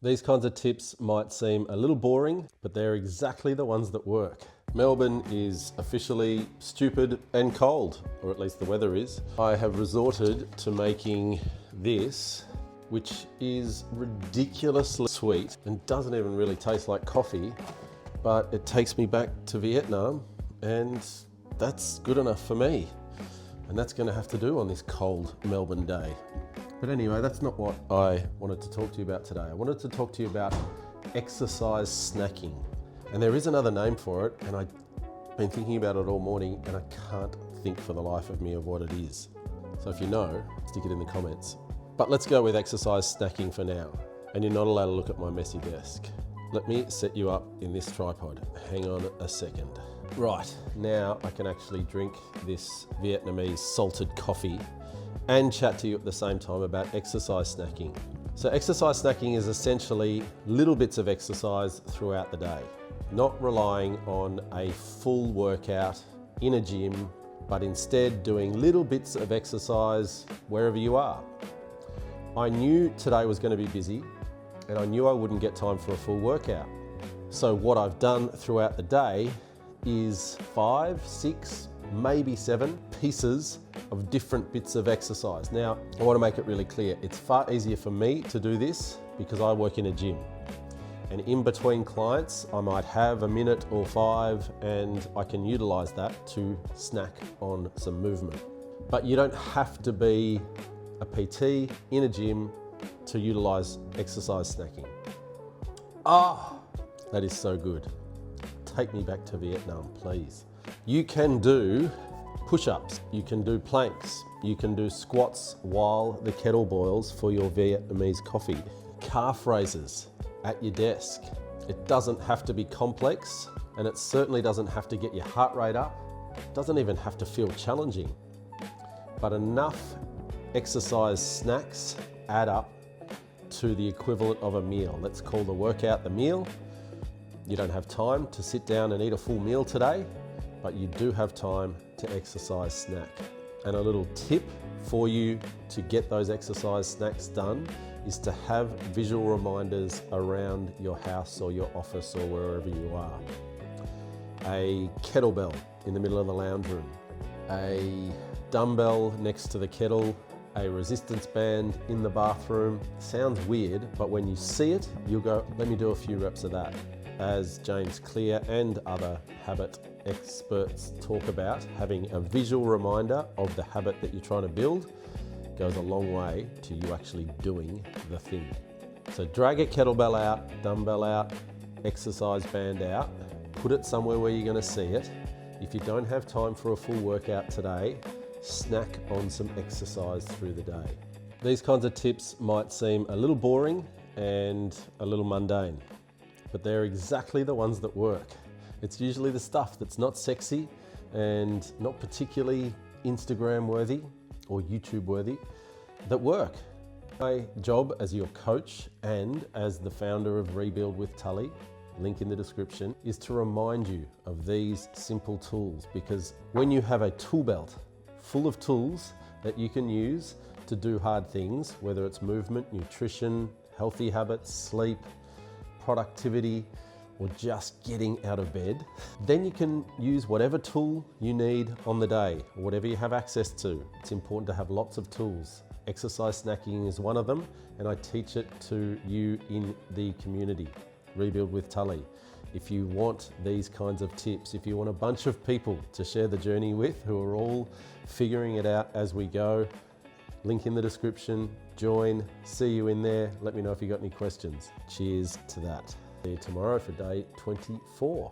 These kinds of tips might seem a little boring, but they're exactly the ones that work. Melbourne is officially stupid and cold, or at least the weather is. I have resorted to making this, which is ridiculously sweet and doesn't even really taste like coffee, but it takes me back to Vietnam, and that's good enough for me. And that's going to have to do on this cold Melbourne day. But anyway, that's not what I wanted to talk to you about today. I wanted to talk to you about exercise snacking. And there is another name for it, and I've been thinking about it all morning, and I can't think for the life of me of what it is. So if you know, stick it in the comments. But let's go with exercise snacking for now. And you're not allowed to look at my messy desk. Let me set you up in this tripod. Hang on a second. Right, now I can actually drink this Vietnamese salted coffee and chat to you at the same time about exercise snacking. So exercise snacking is essentially little bits of exercise throughout the day, not relying on a full workout in a gym, but instead doing little bits of exercise wherever you are. I knew today was going to be busy, and I knew I wouldn't get time for a full workout. So what I've done throughout the day is 5, 6, maybe 7 pieces of different bits of exercise. Now, I want to make it really clear. It's far easier for me to do this because I work in a gym. And in between clients, I might have a minute or 5, and I can utilize that to snack on some movement. But you don't have to be a PT in a gym to utilize exercise snacking. That is so good. Take me back to Vietnam, please. You can do push-ups, you can do planks, you can do squats while the kettle boils for your Vietnamese coffee. Calf raises at your desk. It doesn't have to be complex, and it certainly doesn't have to get your heart rate up. It doesn't even have to feel challenging. But enough exercise snacks add up to the equivalent of a meal. Let's call the workout the meal. You don't have time to sit down and eat a full meal today, but you do have time to exercise snack. And a little tip for you to get those exercise snacks done is to have visual reminders around your house or your office or wherever you are. A kettlebell in the middle of the lounge room, a dumbbell next to the kettle, a resistance band in the bathroom. Sounds weird, but when you see it, you'll go, let me do a few reps of that. As James Clear and other habit experts talk about, having a visual reminder of the habit that you're trying to build goes a long way to you actually doing the thing. So drag a kettlebell out, dumbbell out, exercise band out, put it somewhere where you're going to see it. If you don't have time for a full workout today, snack on some exercise through the day. These kinds of tips might seem a little boring and a little mundane, but they're exactly the ones that work. It's usually the stuff that's not sexy and not particularly Instagram worthy or YouTube worthy that work. My job as your coach and as the founder of Rebuild with Tully, link in the description, is to remind you of these simple tools, because when you have a tool belt full of tools that you can use to do hard things, whether it's movement, nutrition, healthy habits, sleep, productivity, or just getting out of bed, then you can use whatever tool you need on the day, or whatever you have access to. It's important to have lots of tools. Exercise snacking is one of them, and I teach it to you in the community, Rebuild with Tully. If you want these kinds of tips, if you want a bunch of people to share the journey with who are all figuring it out as we go, link in the description, join, see you in there. Let me know if you got any questions. Cheers to that. See you tomorrow for day 24.